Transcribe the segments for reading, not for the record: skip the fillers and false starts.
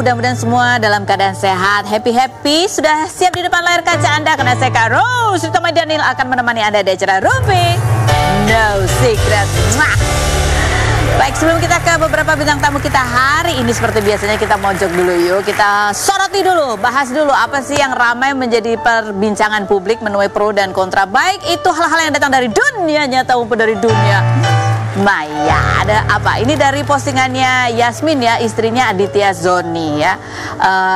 mudah-mudahan semua dalam keadaan sehat, happy-happy, sudah siap di depan layar kaca Anda karena saya Kak Rose Utama Daniel akan menemani Anda di acara Rumpi No Secret. Baik, sebelum kita ke beberapa bintang tamu kita hari ini, seperti biasanya kita mojok dulu yuk. Kita soroti dulu, bahas dulu apa sih yang ramai menjadi perbincangan publik menuai pro dan kontra. Baik itu hal-hal yang datang dari dunia nyata maupun dari dunia maya. Ada apa? Ini dari postingannya Yasmin ya, istrinya Aditya Zoni ya.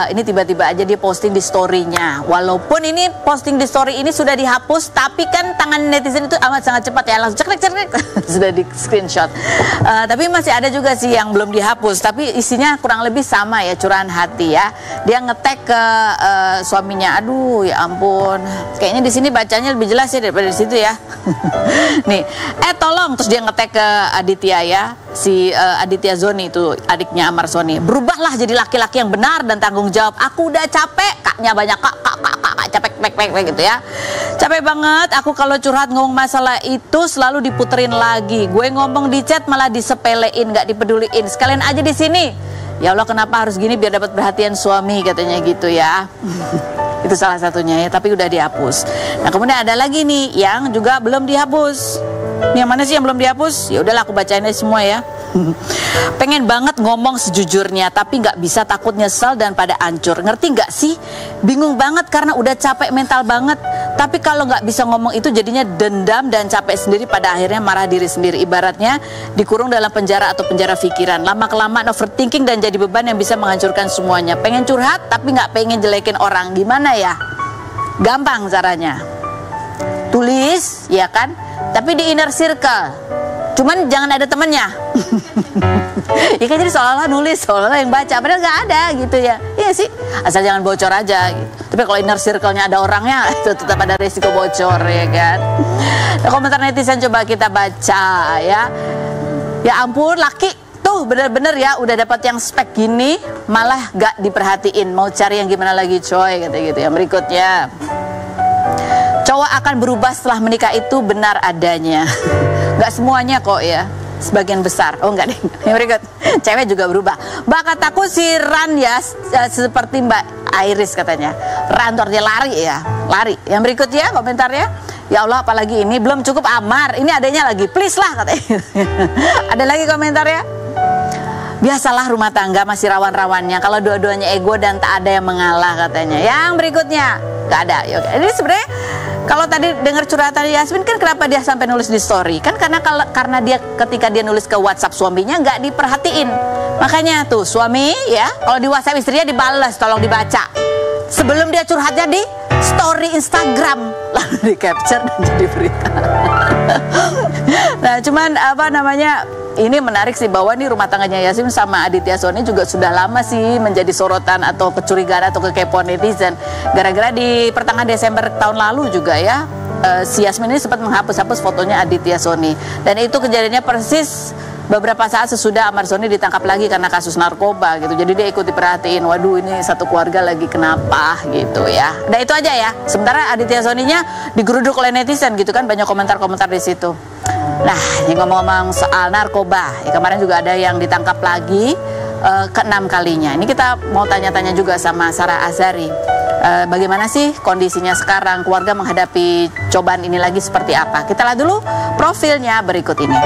Ini tiba-tiba aja dia posting di story-nya. Walaupun ini posting di story ini sudah dihapus, tapi kan tangan netizen itu amat sangat cepat ya, langsung cekrek sudah di screenshot. Tapi masih ada juga sih yang belum dihapus, tapi isinya kurang lebih sama ya, curahan hati ya. Dia ngetek ke suaminya. Aduh ya ampun, kayaknya di sini bacanya lebih jelas ya daripada di situ ya. Nih, tolong, terus dia ngetek ke Aditya ya, si Aditya Zoni itu adiknya Amar Zoni. Berubahlah jadi laki-laki yang benar dan tanggung jawab. Aku udah capek, kaknya banyak kak capek gitu ya. Capek banget aku kalau curhat ngomong masalah itu selalu diputerin lagi. Gue ngomong di chat malah disepelein, nggak dipeduliin. Sekalian aja di sini. Ya Allah, kenapa harus gini biar dapat perhatian suami, katanya gitu ya. Itu salah satunya ya, tapi udah dihapus. Nah, kemudian ada lagi nih yang juga belum dihapus. Yang mana sih yang belum dihapus? Ya udahlah, aku bacain aja semua ya. Pengen banget ngomong sejujurnya, tapi nggak bisa, takut nyesel dan pada hancur. Ngerti nggak sih? Bingung banget karena udah capek mental banget. Tapi kalau nggak bisa ngomong itu jadinya dendam dan capek sendiri, pada akhirnya marah diri sendiri. Ibaratnya dikurung dalam penjara atau penjara pikiran. Lama-kelamaan overthinking dan jadi beban yang bisa menghancurkan semuanya. Pengen curhat tapi nggak pengen jelekin orang. Gimana ya? Gampang caranya. Tulis, ya kan? Tapi di inner circle, cuman jangan ada temennya. Ya kan, jadi seolah-olah nulis, seolah-olah yang baca, padahal nggak ada gitu ya. Iya sih, asal jangan bocor aja gitu. Tapi kalau inner circle-nya ada orangnya, itu tetap ada risiko bocor ya kan. Nah, komentar netizen coba kita baca ya. Ya ampun, laki tuh bener-bener ya udah dapat yang spek gini malah gak diperhatiin. Mau cari yang gimana lagi coy, kata gitu. Yang berikutnya, cowok akan berubah setelah menikah itu benar adanya. Gak semuanya kok ya, sebagian besar. Oh enggak deh. Yang berikut, cewek juga berubah. Bakat aku si Ran ya, seperti Mbak Iris katanya. Ran tuh artinya lari ya, lari. Yang berikutnya komentarnya, ya Allah apalagi ini, belum cukup Amar, ini adanya lagi, please lah katanya. Ada lagi komentarnya, biasalah rumah tangga masih rawan-rawannya kalau dua-duanya ego dan tak ada yang mengalah katanya. Yang berikutnya gak ada. Ini sebenarnya kalau tadi dengar curhatan Yasmin kan, kenapa dia sampai nulis di story? Kan karena dia ketika dia nulis ke WhatsApp suaminya nggak diperhatiin. Makanya tuh suami ya, kalau di WhatsApp istrinya dibalas, tolong dibaca. Sebelum dia curhatnya di story Instagram, lalu di capture dan jadi berita. Nah, cuman apa namanya? Ini menarik sih bahwa nih rumah tangganya Yasmin sama Aditya Zoni juga sudah lama sih menjadi sorotan atau kecurigaan atau kekepoan netizen. Gara-gara di pertengahan Desember tahun lalu juga ya, si Yasmin ini sempat menghapus-hapus fotonya Aditya Zoni. Dan itu kejadiannya persis beberapa saat sesudah Amar Zoni ditangkap lagi karena kasus narkoba gitu. Jadi dia ikut diperhatiin, waduh ini satu keluarga lagi kenapa gitu ya. Nah itu aja ya. Sementara Aditya Zoninya digeruduk oleh netizen gitu kan, banyak komentar-komentar di situ. Nah, ini ngomong-ngomong soal narkoba, ya kemarin juga ada yang ditangkap lagi ke-6 kalinya. Ini kita mau tanya-tanya juga sama Sarah Azhari. Bagaimana sih kondisinya sekarang, keluarga menghadapi cobaan ini lagi seperti apa? Kita lihat dulu profilnya berikut ini.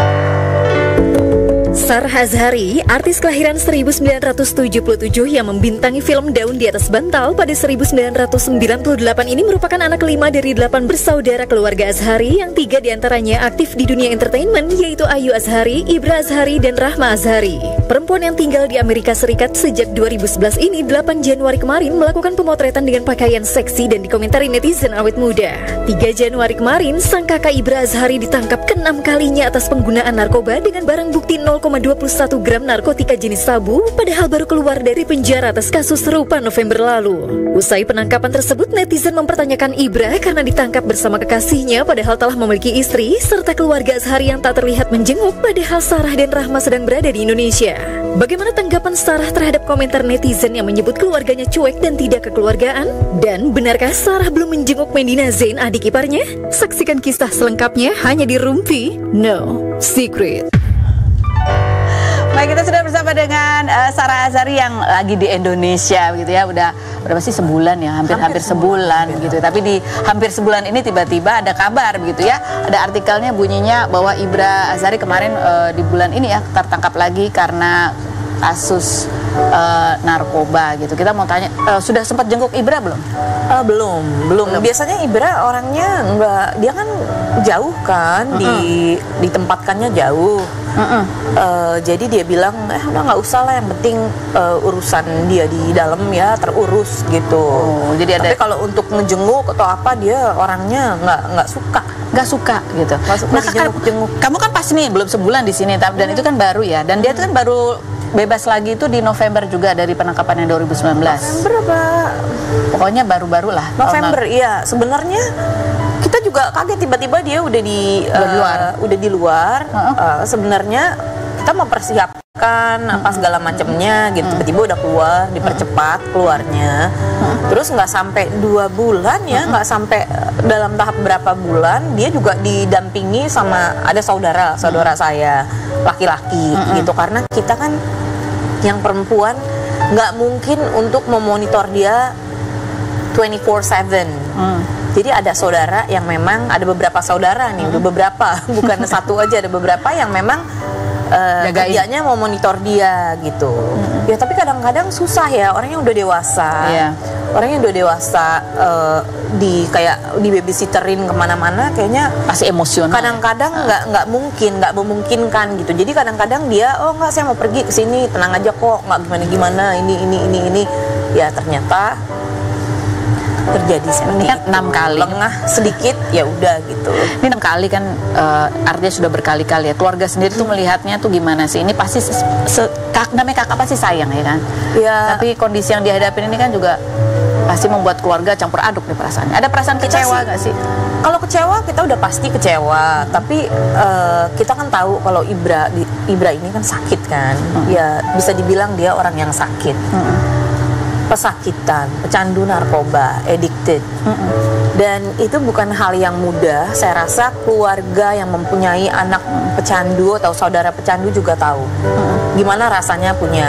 Sarah Azhari, artis kelahiran 1977 yang membintangi film Daun di Atas Bantal pada 1998 ini merupakan anak kelima dari 8 bersaudara keluarga Azhari yang 3 diantaranya aktif di dunia entertainment, yaitu Ayu Azhari, Ibra Azhari, dan Rahma Azhari. Perempuan yang tinggal di Amerika Serikat sejak 2011 ini 8 Januari kemarin melakukan pemotretan dengan pakaian seksi dan dikomentari netizen awet muda. 3 Januari kemarin, sang kakak Ibra Azhari ditangkap ke-6 kalinya atas penggunaan narkoba dengan barang bukti 0,21 gram narkotika jenis sabu, padahal baru keluar dari penjara atas kasus serupa November lalu. Usai penangkapan tersebut, netizen mempertanyakan Ibra karena ditangkap bersama kekasihnya padahal telah memiliki istri, serta keluarga Azhari yang tak terlihat menjenguk padahal Sarah dan Rahma sedang berada di Indonesia. Bagaimana tanggapan Sarah terhadap komentar netizen yang menyebut keluarganya cuek dan tidak kekeluargaan? Dan benarkah Sarah belum menjenguk Medina Zain, adik iparnya? Saksikan kisah selengkapnya hanya di Rumpi No Secret. Baik, kita sudah bersama dengan Sarah Azhari yang lagi di Indonesia gitu ya. Udah berapa sih, sebulan ya, hampir sebulan gitu. Tapi di hampir sebulan ini tiba-tiba ada kabar begitu ya. Ada artikelnya bunyinya bahwa Ibra Azhari kemarin di bulan ini ya tertangkap lagi karena kasus narkoba gitu. Kita mau tanya, sudah sempat jenguk Ibra belum? Belum. Biasanya Ibra orangnya enggak, dia kan jauh kan, ditempatkannya jauh. Jadi dia bilang, udah nggak usah lah, yang penting urusan dia di dalam ya terurus gitu. Jadi Tapi kalau untuk ngejenguk atau apa, dia orangnya nggak suka. Nggak suka gitu. Nah, kamu kan pas nih belum sebulan di sini, dan itu kan baru ya. Dan dia itu kan baru bebas lagi itu di November juga dari penangkapan yang 2019. November apa? Pokoknya baru-baru lah. November, iya. Sebenarnya kita juga kaget tiba-tiba dia udah di luar. Sebenarnya kita mempersiapkan apa segala macamnya gitu. Tiba-tiba udah keluar, dipercepat keluarnya. Terus nggak sampai 2 bulan ya, nggak sampai dalam tahap berapa bulan, dia juga didampingi sama ada saudara saya laki-laki gitu, karena kita kan yang perempuan nggak mungkin untuk memonitor dia 24/7. Jadi ada saudara yang memang, ada beberapa saudara nih, beberapa, bukan satu aja, ada beberapa yang memang kerjanya mau monitor dia gitu. Ya tapi kadang-kadang susah ya, orangnya udah dewasa. Orangnya udah dewasa, kayak di babysitterin kemana-mana, kayaknya pasti emosional. Kadang-kadang nggak memungkinkan gitu. Jadi kadang-kadang dia, oh nggak, saya mau pergi ke sini, tenang aja kok, nggak gimana, ini. Ya ternyata terjadi seperti kan 6 kali, lengah sedikit, ya udah gitu. Ini 6 kali kan, artinya sudah berkali-kali ya. Keluarga sendiri tuh melihatnya tuh gimana sih? Ini pasti namanya kakak pasti sayang ya kan. Ya. Tapi kondisi yang dihadapin ini kan juga pasti membuat keluarga campur aduk nih perasaannya. Ada perasaan kecewa nggak sih? Kalau kecewa kita udah pasti kecewa. Tapi kita kan tahu kalau Ibra ini kan sakit kan. Ya bisa dibilang dia orang yang sakit. Pesakitan, pecandu narkoba, addicted. Dan itu bukan hal yang mudah. Saya rasa keluarga yang mempunyai anak pecandu atau saudara pecandu juga tahu gimana rasanya punya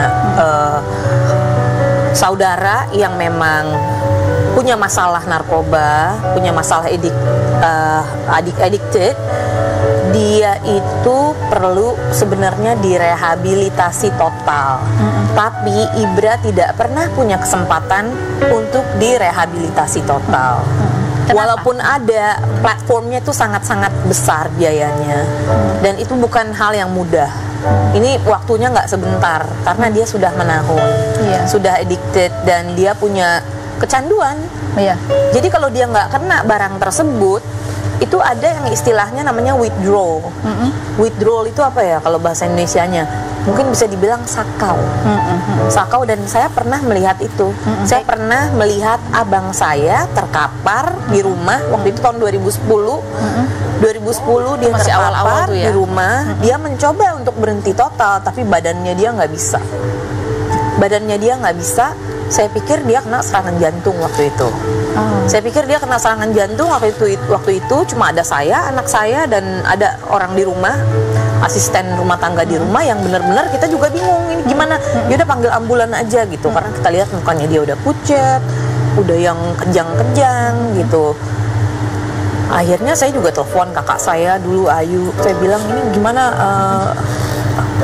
saudara yang memang punya masalah narkoba, punya masalah addicted. Dia itu perlu sebenarnya direhabilitasi total. Tapi Ibra tidak pernah punya kesempatan untuk direhabilitasi total. Walaupun ada, platformnya itu sangat-sangat besar biayanya. Dan itu bukan hal yang mudah. Ini waktunya nggak sebentar, karena dia sudah menahun, sudah addicted, dan dia punya kecanduan. Jadi kalau dia nggak kena barang tersebut, itu ada yang istilahnya namanya withdrawal. Withdrawal itu apa ya kalau bahasa Indonesianya? Mungkin bisa dibilang sakau. Sakau, dan saya pernah melihat itu. Saya pernah melihat abang saya terkapar di rumah waktu itu tahun 2010. 2010 dia masih terkapar awal-awal tuh ya? Di rumah. Dia mencoba untuk berhenti total, tapi badannya dia nggak bisa. Saya pikir dia kena serangan jantung waktu itu. Saya pikir dia kena serangan jantung waktu itu cuma ada saya, anak saya, dan ada orang di rumah, asisten rumah tangga di rumah, yang benar-benar kita juga bingung ini gimana. Dia udah panggil ambulan aja gitu, karena kita lihat mukanya dia udah pucat, udah yang kejang-kejang gitu. Akhirnya saya juga telepon kakak saya dulu, Ayu. Saya bilang, ini gimana,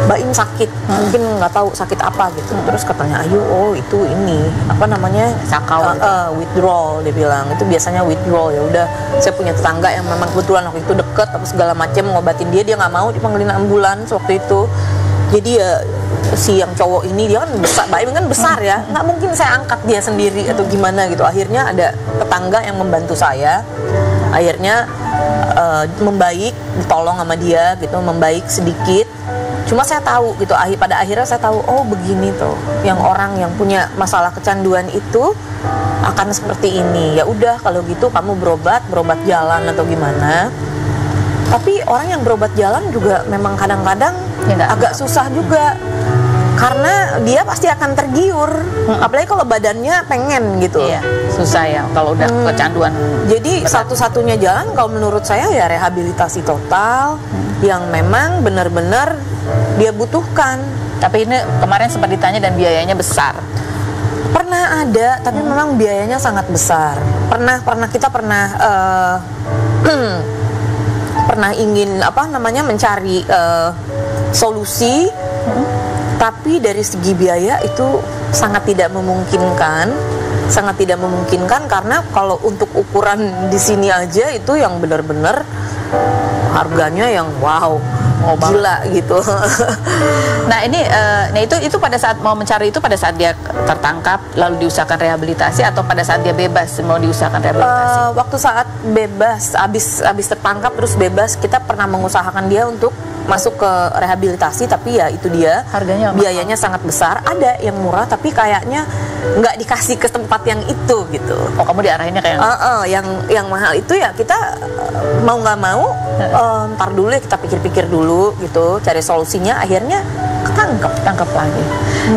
Baim sakit, mungkin nggak tahu sakit apa gitu. Terus katanya Ayu, oh itu ini apa namanya, sakau, withdrawal. Dia bilang itu biasanya withdrawal. Ya udah, saya punya tetangga yang memang kebetulan waktu itu deket, apa segala macam, ngobatin dia nggak mau dipanggilin ambulans waktu itu. Jadi ya si yang cowok ini, dia kan besar, Baim kan besar ya, nggak mungkin saya angkat dia sendiri atau gimana gitu. Akhirnya ada tetangga yang membantu saya. Akhirnya membaik, ditolong sama dia gitu, membaik sedikit. Cuma saya tahu gitu, pada akhirnya saya tahu, oh begini tuh, yang orang yang punya masalah kecanduan itu akan seperti ini. Ya udah, kalau gitu kamu berobat jalan atau gimana. Tapi orang yang berobat jalan juga memang kadang-kadang agak susah juga, karena dia pasti akan tergiur, apalagi kalau badannya pengen gitu. Iya, susah ya kalau udah kecanduan. Jadi satu-satunya jalan kalau menurut saya ya rehabilitasi total, yang memang benar-benar dia butuhkan. Tapi ini kemarin sempat ditanya dan biayanya besar. Pernah ada, tapi memang biayanya sangat besar. Kita pernah pernah ingin mencari solusi, tapi dari segi biaya itu sangat tidak memungkinkan. Karena kalau untuk ukuran di sini aja itu yang benar-benar harganya yang wow. Gila gitu. Nah ini, itu pada saat mau mencari itu pada saat dia tertangkap lalu diusahakan rehabilitasi atau pada saat dia bebas mau diusahakan rehabilitasi? Waktu saat bebas, abis tertangkap terus bebas, kita pernah mengusahakan dia untuk masuk ke rehabilitasi, tapi ya itu dia harganya biayanya sangat besar. Ada yang murah tapi kayaknya nggak dikasih ke tempat yang itu gitu. Oh, kamu diarahinnya kayak yang mahal itu ya kita mau nggak mau ntar dulu ya, kita pikir-pikir dulu gitu, cari solusinya, akhirnya ketangkep lagi.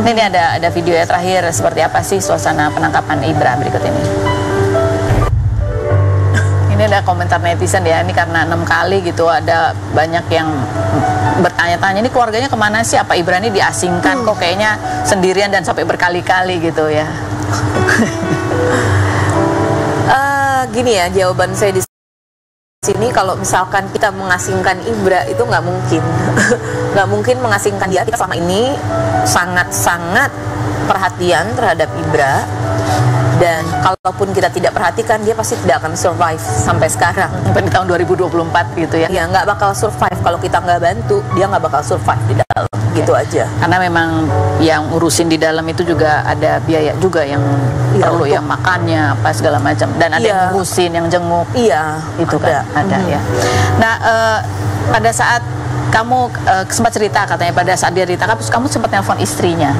Ini ada video ya terakhir, seperti apa sih suasana penangkapan Ibra berikut ini. Ini ada komentar netizen ya, ini karena 6 kali gitu, ada banyak yang bertanya-tanya ini keluarganya kemana sih, apa Ibra ini diasingkan kok kayaknya sendirian dan sampai berkali-kali gitu ya. Gini ya, jawaban saya di sini, kalau misalkan kita mengasingkan Ibra itu nggak mungkin. Nggak mungkin mengasingkan dia. Kita selama ini sangat-sangat perhatian terhadap Ibra. Dan kalaupun kita tidak perhatikan, dia pasti tidak akan survive sampai sekarang. Sampai di tahun 2024 gitu ya? Iya, nggak bakal survive. Kalau kita nggak bantu, dia nggak bakal survive di dalam. Gitu aja. Karena memang yang urusin di dalam itu juga ada biaya juga yang perlu, yang makannya, apa segala macam. Dan ada yang ngurusin, yang jenguk. Iya, itu kan ada ya. Nah, pada saat kamu sempat cerita katanya pada saat dia ditangkap, kamu sempat nelpon istrinya.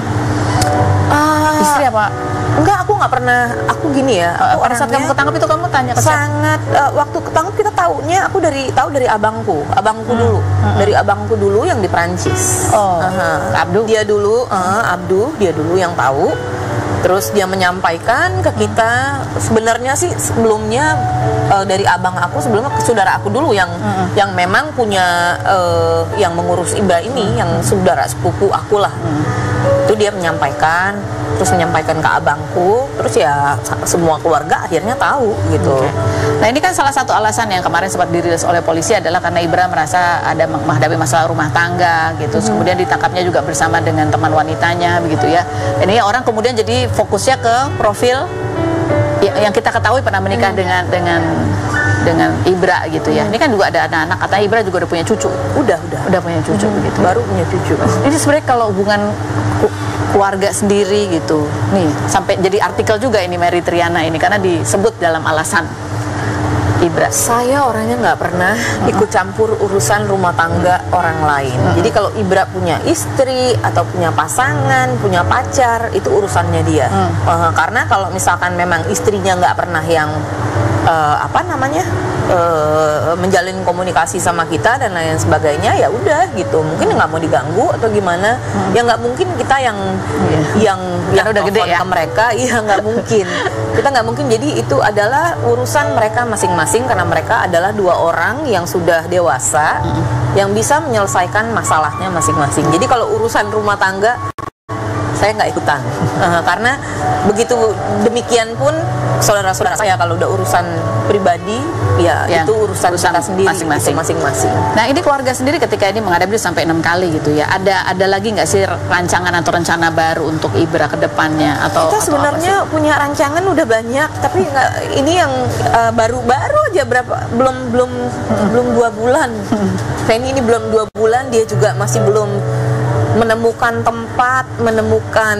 Istri apa? Enggak, aku nggak pernah. Aku gini ya. Pada saat kamu ketangkap itu kamu tanya ke sangat waktu ketangkap kita tahu dari abangku dulu, dari abangku dulu yang di Prancis. Abdu. Dia dulu, Abdu, dia dulu yang tahu. Terus dia menyampaikan ke kita, sebenarnya sih sebelumnya dari abang aku, sebelumnya saudara aku dulu yang memang punya yang mengurus Ibra ini, yang saudara sepupu aku lah. Itu dia menyampaikan, terus menyampaikan ke abangku, terus ya semua keluarga akhirnya tahu gitu. Nah ini kan salah satu alasan yang kemarin sempat dirilis oleh polisi adalah karena Ibra merasa ada menghadapi masalah rumah tangga gitu. Kemudian ditangkapnya juga bersama dengan teman wanitanya begitu ya. Ini orang kemudian jadi fokusnya ke profil yang kita ketahui pernah menikah dengan Ibra gitu ya. Ini kan juga ada anak-anak, katanya Ibra juga udah punya cucu. Udah punya cucu begitu. Baru punya cucu. Ini sebenarnya kalau hubungan keluarga sendiri gitu. Nih, sampai jadi artikel juga ini Mary Triana ini karena disebut dalam alasan Ibra. Saya orangnya nggak pernah ikut campur urusan rumah tangga orang lain. Jadi kalau Ibra punya istri atau punya pasangan, punya pacar, itu urusannya dia. Karena kalau misalkan memang istrinya nggak pernah yang menjalin komunikasi sama kita dan lain sebagainya, ya udah gitu, mungkin nggak mau diganggu atau gimana. Ya nggak mungkin kita yang udah gede ya ke mereka, iya nggak mungkin. Kita nggak mungkin. Jadi itu adalah urusan mereka masing-masing, karena mereka adalah dua orang yang sudah dewasa yang bisa menyelesaikan masalahnya masing-masing. Jadi kalau urusan rumah tangga saya nggak ikutan. Karena begitu demikian pun saudara-saudara saya, kalau udah urusan pribadi ya itu urusan kita sendiri masing-masing. Nah ini keluarga sendiri ketika ini menghadapi sampai 6 kali gitu ya, ada lagi nggak sih rancangan atau rencana baru untuk Ibra ke depannya? Atau kita sebenarnya punya rancangan udah banyak, tapi ini yang baru-baru aja, belum 2 bulan. Penny ini belum 2 bulan, dia juga masih belum menemukan tempat, menemukan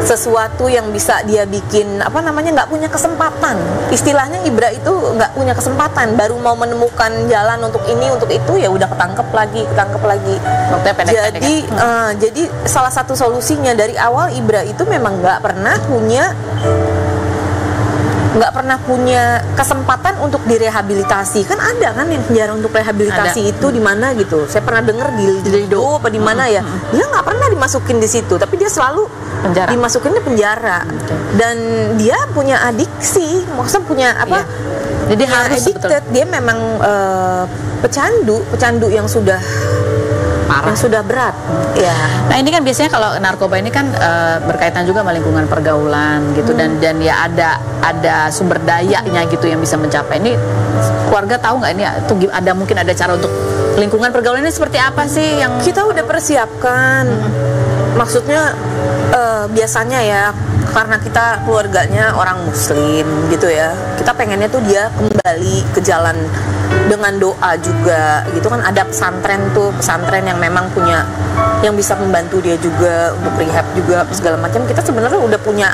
sesuatu yang bisa dia bikin, nggak punya kesempatan. Istilahnya Ibra itu nggak punya kesempatan, baru mau menemukan jalan untuk ini, untuk itu, ya udah ketangkep lagi. Jadi salah satu solusinya dari awal, Ibra itu memang nggak pernah punya kesempatan untuk direhabilitasi. Kan ada kan yang penjara untuk rehabilitasi itu di mana gitu. Saya pernah dengar di Lido apa di mana ya. Dia nggak pernah dimasukin di situ, tapi dia selalu dimasukinnya penjara. Dan dia punya adiksi, maksudnya punya Jadi harus addicted. Dia memang pecandu yang sudah parah. Yang sudah berat. Ya. Nah ini kan biasanya kalau narkoba ini kan berkaitan juga sama lingkungan pergaulan gitu, dan ya ada sumber dayanya gitu yang bisa mencapai. Ini keluarga tahu nggak ini tuh ada mungkin ada cara untuk lingkungan pergaulan ini seperti apa sih yang kita udah persiapkan? Maksudnya biasanya ya, karena kita keluarganya orang muslim gitu ya, kita pengennya tuh dia kembali ke jalan dengan doa juga gitu kan. Ada pesantren yang memang punya, yang bisa membantu dia juga untuk rehab juga segala macam. Kita sebenarnya udah punya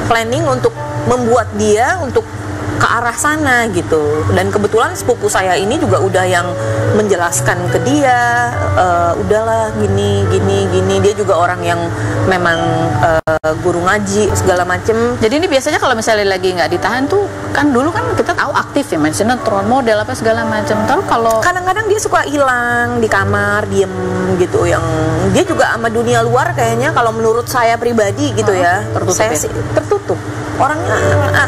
planning untuk membuat dia untuk ke arah sana gitu. Dan kebetulan sepupu saya ini juga udah yang menjelaskan ke dia, udahlah gini. Dia juga orang yang memang guru ngaji segala macem. Jadi ini biasanya kalau misalnya lagi nggak ditahan tuh, kan dulu kan kita tahu aktif ya, main sinetron, model apa segala macam. Terus kalau kadang-kadang dia suka hilang di kamar, diem gitu. Yang dia juga sama dunia luar kayaknya, kalau menurut saya pribadi gitu ya, tertutup. Orangnya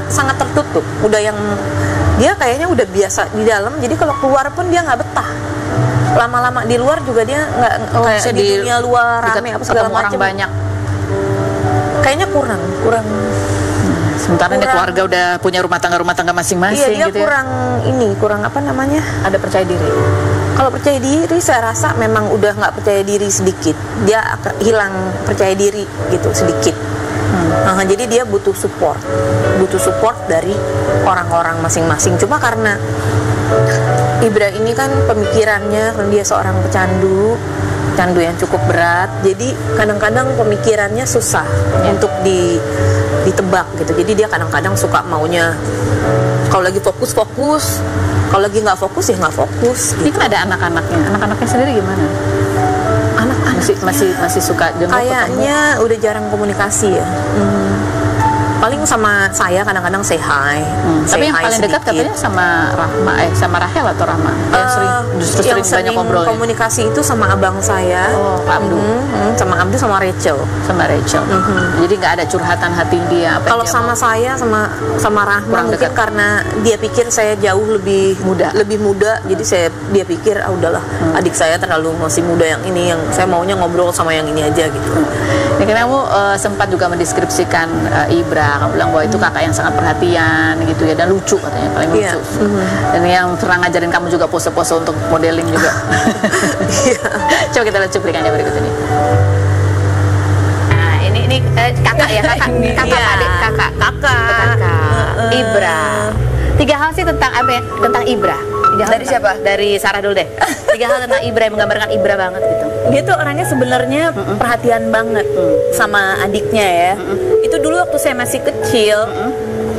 sangat tertutup. Udah yang dia kayaknya udah biasa di dalam, jadi kalau keluar pun dia nggak betah. Lama-lama di luar juga dia nggak kayak di dunia luar rame apa segala macam. Orang banyak. Kayaknya kurang. Sementara ini keluarga udah punya rumah tangga masing-masing. Iya, dia gitu kurang apa namanya? Ada percaya diri. Kalau percaya diri saya rasa memang udah nggak percaya diri sedikit. Dia hilang percaya diri gitu sedikit. Jadi dia butuh support dari orang-orang masing-masing. Cuma karena Ibra ini kan pemikirannya, karena dia seorang pecandu yang cukup berat, jadi kadang-kadang pemikirannya susah untuk ditebak gitu. Jadi dia kadang-kadang suka maunya kalau lagi fokus, kalau lagi nggak fokus ya nggak fokus. Ini kan ada anak-anaknya sendiri gimana? Masih suka jenguk, kayaknya ketemu. Udah jarang komunikasi ya. Paling sama saya kadang-kadang say hi. Tapi yang paling dekat katanya sama Rahel atau Rahma? Yang sering banyak ngobrol. Komunikasi itu sama abang saya. Pak Abdu. Sama Abdu sama Rachel. Jadi nggak ada curhatan hati dia. Kalau sama saya sama Rahma mungkin dekat. Karena dia pikir saya jauh lebih muda. Jadi dia pikir udahlah adik saya terlalu masih muda yang ini, yang saya maunya ngobrol sama yang ini aja gitu. Ya, kamu sempat juga mendeskripsikan Ibra. Kamu bilang bahwa itu kakak yang sangat perhatian gitu ya, dan lucu katanya, paling lucu. Dan yang pernah ngajarin kamu juga pose-pose untuk modeling juga. Coba kita lihat cuplikannya berikut ini. Nah ini kakak ya, kakak Ibra. 3 hal sih tentang apa ya? Tentang Ibra. Dari siapa? Dari Sarah dulu deh. 3 hal tentang Ibra yang menggambarkan Ibra banget gitu. Dia tuh orangnya sebenarnya perhatian banget sama adiknya ya. Itu dulu waktu saya masih kecil,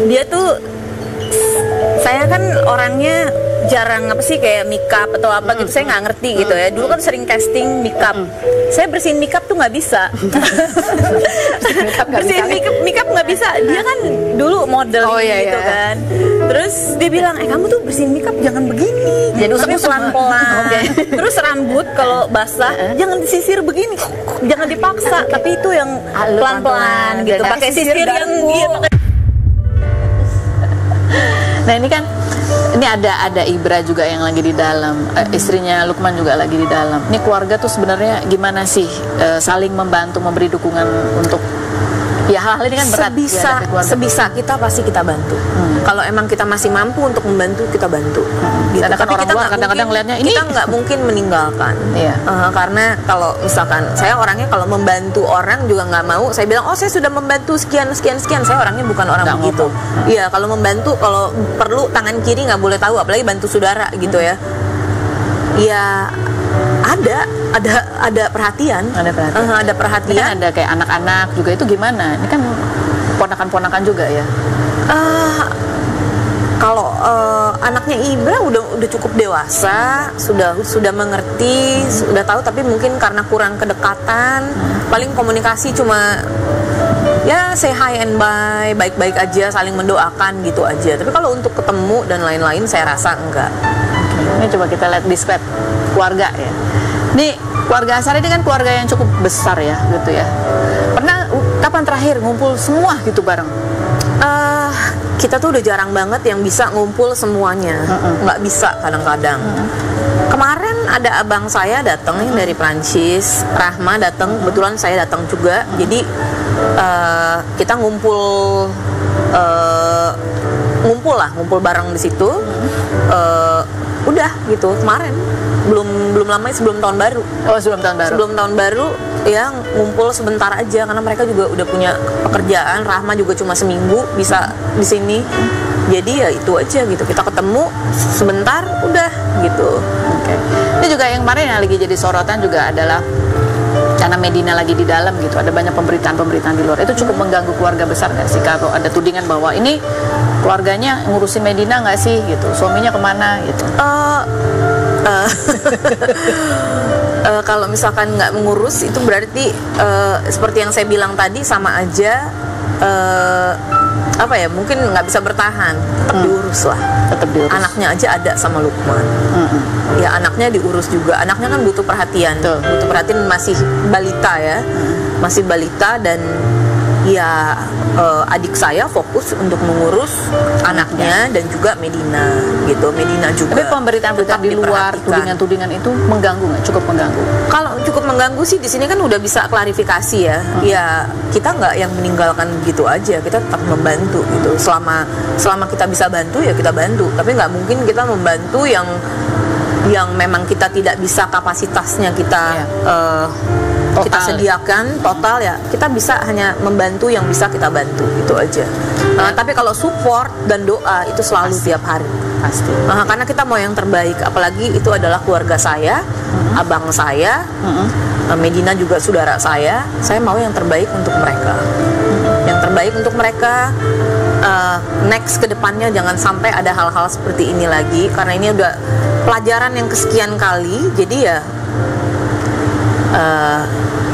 dia tuh, saya kan orangnya jarang kayak makeup atau apa gitu, saya nggak ngerti gitu ya. Dulu kan sering casting makeup, saya bersihin makeup tuh nggak bisa. Bersihin makeup nggak bisa. Dia kan dulu model gitu kan. Terus dia bilang, kamu tuh bersihin makeup jangan begini, jadi pelan-pelan. Terus rambut kalau basah jangan disisir begini, jangan dipaksa, tapi itu yang pelan-pelan gitu, pakai sisir yang Nah ini kan, ini ada Ibra juga yang lagi di dalam, istrinya Lukman juga lagi di dalam. Ini keluarga tuh sebenarnya gimana sih saling membantu, memberi dukungan untuk ya hal-hal ini kan berat. Sebisa kita pasti kita bantu. Kalau emang kita masih mampu untuk membantu, kita bantu. Gitu. Tapi orang luar kadang-kadang lihatnya ini kita nggak mungkin meninggalkan. Karena kalau misalkan saya orangnya kalau membantu orang juga nggak mau. Saya bilang saya sudah membantu sekian. Saya orangnya bukan orang begitu. Iya, kalau membantu, kalau perlu tangan kiri nggak boleh tahu, apalagi bantu saudara gitu ya. Ya ada perhatian. Ada perhatian. Ini kan ada kayak anak-anak juga, itu gimana? Ini kan ponakan-ponakan juga ya. Kalau anaknya Ibra udah cukup dewasa, sudah mengerti, sudah tahu, tapi mungkin karena kurang kedekatan, paling komunikasi cuma ya say hi and bye, baik-baik aja, saling mendoakan gitu aja. Tapi kalau untuk ketemu dan lain-lain saya rasa enggak. Ini coba kita lihat describe keluarga ya. Ini keluarga Asar ini kan keluarga yang cukup besar ya gitu ya. Pernah kapan terakhir ngumpul semua gitu bareng? kita tuh udah jarang banget yang bisa ngumpul semuanya, nggak bisa kadang-kadang. Kemarin ada abang saya datang dari Prancis, Rahma datang, kebetulan saya datang juga. Jadi kita ngumpul bareng di situ. Udah gitu kemarin, belum lama sebelum tahun baru. Oh, sebelum tahun baru ya, ngumpul sebentar aja karena mereka juga udah punya pekerjaan. Rahma juga cuma seminggu bisa di sini. Jadi ya itu aja gitu, kita ketemu sebentar udah gitu. Oke. Ini juga yang kemarin yang lagi jadi sorotan juga adalah karena Medina lagi di dalam gitu, ada banyak pemberitaan di luar. Itu cukup mengganggu keluarga besar nggak sih? Kalau ada tudingan bahwa ini keluarganya ngurusin Medina nggak sih gitu, suaminya kemana gitu? Kalau misalkan nggak mengurus itu berarti seperti yang saya bilang tadi, sama aja apa ya, mungkin nggak bisa bertahan, tetap diurus lah, tetap diurus. Anaknya aja ada sama Lukman, ya anaknya diurus juga. Anaknya kan butuh perhatian, butuh perhatian, masih balita ya, masih balita. Dan ya adik saya fokus untuk mengurus anaknya dan juga Medina gitu. Medina juga. Tapi pemberitaan-pemberitaan di luar, tudingan-tudingan itu mengganggu nggak? Cukup mengganggu. Kalau cukup mengganggu sih, di sini kan udah bisa klarifikasi ya. Ya kita nggak yang meninggalkan gitu aja, kita tetap membantu gitu. Selama kita bisa bantu ya kita bantu. Tapi nggak mungkin kita membantu yang memang kita tidak bisa kapasitasnya kita kita sediakan total ya. Kita bisa hanya membantu yang bisa kita bantu, itu aja. Tapi kalau support dan doa itu selalu tiap hari pasti. Karena kita mau yang terbaik, apalagi itu adalah keluarga saya, abang saya, Medina juga saudara saya. Saya mau yang terbaik untuk mereka, yang terbaik untuk mereka. Next ke depannya jangan sampai ada hal-hal seperti ini lagi, karena ini udah pelajaran yang kesekian kali. Jadi ya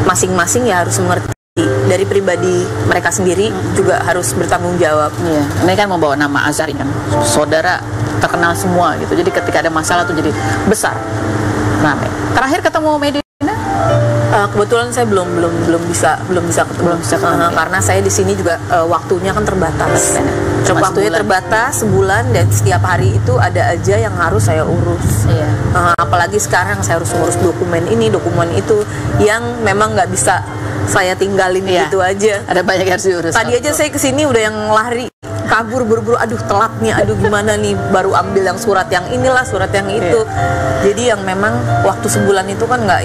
masing-masing ya harus mengerti, dari pribadi mereka sendiri juga harus bertanggung jawab. Iya. Ini kan membawa nama Azhar kan, saudara terkenal semua gitu. Jadi ketika ada masalah tuh jadi besar, ramai. Terakhir ketemu Medina? Kebetulan saya belum bisa ketemu. Karena saya di sini juga waktunya kan terbatas. Waktunya terbatas sebulan, dan setiap hari itu ada aja yang harus saya urus. Iya. Apalagi sekarang saya harus ngurus dokumen ini, dokumen itu, yang memang nggak bisa saya tinggalin gitu aja. Ada banyak yang harus diurus. Tadi aja saya kesini udah yang lari, kabur buru-buru, aduh telat nih, aduh gimana nih, baru ambil yang surat yang inilah, surat yang itu. Jadi yang memang waktu sebulan itu kan nggak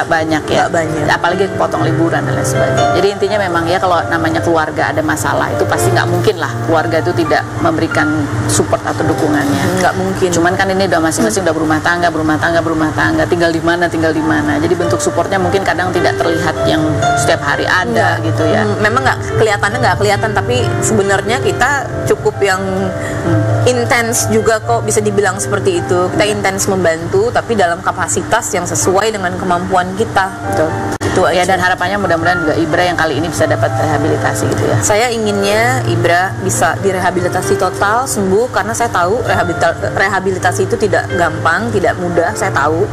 banyak ya. Nggak banyak. Apalagi potong liburan dan lain sebagainya. Jadi intinya memang ya, kalau namanya keluarga ada masalah itu pasti nggak mungkin lah keluarga itu tidak memberikan support atau dukungannya. Nggak mungkin. Cuman kan ini udah masing-masing udah berumah tangga, tinggal di mana. Jadi bentuk supportnya mungkin kadang tidak terlihat yang setiap hari ada gitu ya. Memang nggak kelihatan, tapi sebenarnya kita cukup yang intens juga kok, bisa dibilang seperti itu. Kita intens membantu, tapi dalam kapasitas yang sesuai dengan kemampuan kita. Betul. Itu ya, dan harapannya mudah-mudahan juga Ibra yang kali ini bisa dapat rehabilitasi gitu ya. Saya inginnya Ibra bisa direhabilitasi total, sembuh, karena saya tahu rehabilitasi itu tidak gampang, tidak mudah, saya tahu.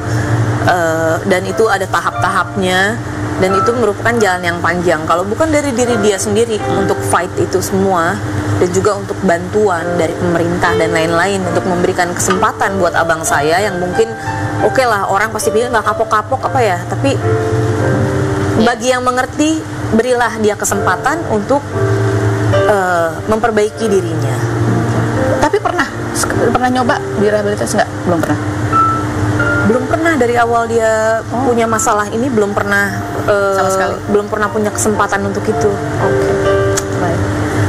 Dan itu ada tahap-tahapnya, dan itu merupakan jalan yang panjang. Kalau bukan dari diri dia sendiri untuk fight itu semua, dan juga untuk bantuan dari pemerintah dan lain-lain untuk memberikan kesempatan buat abang saya yang mungkin oke lah, orang pasti pikir nggak kapok-kapok apa ya, tapi bagi yang mengerti, berilah dia kesempatan untuk memperbaiki dirinya. Tapi pernah nyoba direhabilitasi nggak? Belum pernah dari awal dia punya masalah ini, belum pernah sama sekali, belum pernah punya kesempatan untuk itu.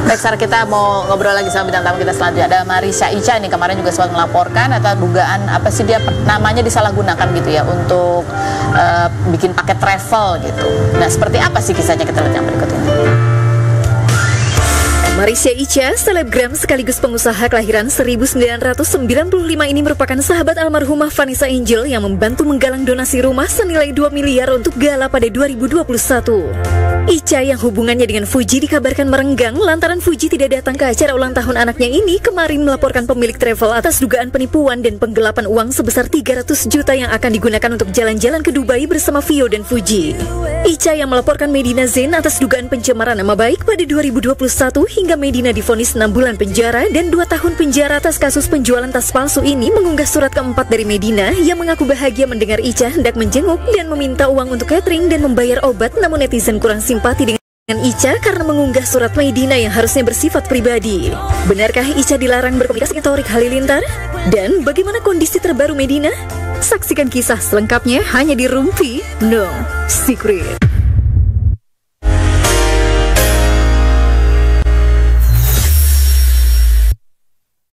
Baik, Sarah, kita mau ngobrol lagi sama bintang tamu kita selanjutnya. Ada Marisa Ica ini, kemarin juga sempat melaporkan atau dugaan apa sih dia namanya disalahgunakan gitu ya untuk bikin paket travel gitu. Nah, seperti apa sih kisahnya, kita lihat yang berikut ini. Marisa Ica, selebgram sekaligus pengusaha kelahiran 1995 ini merupakan sahabat almarhumah Vanessa Angel yang membantu menggalang donasi rumah senilai 2 miliar untuk gala pada 2021. Ica yang hubungannya dengan Fuji dikabarkan merenggang lantaran Fuji tidak datang ke acara ulang tahun anaknya ini kemarin melaporkan pemilik travel atas dugaan penipuan dan penggelapan uang sebesar 300 juta yang akan digunakan untuk jalan-jalan ke Dubai bersama Vio dan Fuji. Ica yang melaporkan Medina Zain atas dugaan pencemaran nama baik pada 2021 hingga Medina divonis 6 bulan penjara dan 2 tahun penjara atas kasus penjualan tas palsu ini mengunggah surat keempat dari Medina yang mengaku bahagia mendengar Ica hendak menjenguk dan meminta uang untuk catering dan membayar obat, namun netizen kurang simpati dengan Ica karena mengunggah surat Medina yang harusnya bersifat pribadi. Benarkah Ica dilarang berkomunikasi dengan Torik Halilintar? Dan bagaimana kondisi terbaru Medina? Saksikan kisah selengkapnya hanya di Rumpi No Secret.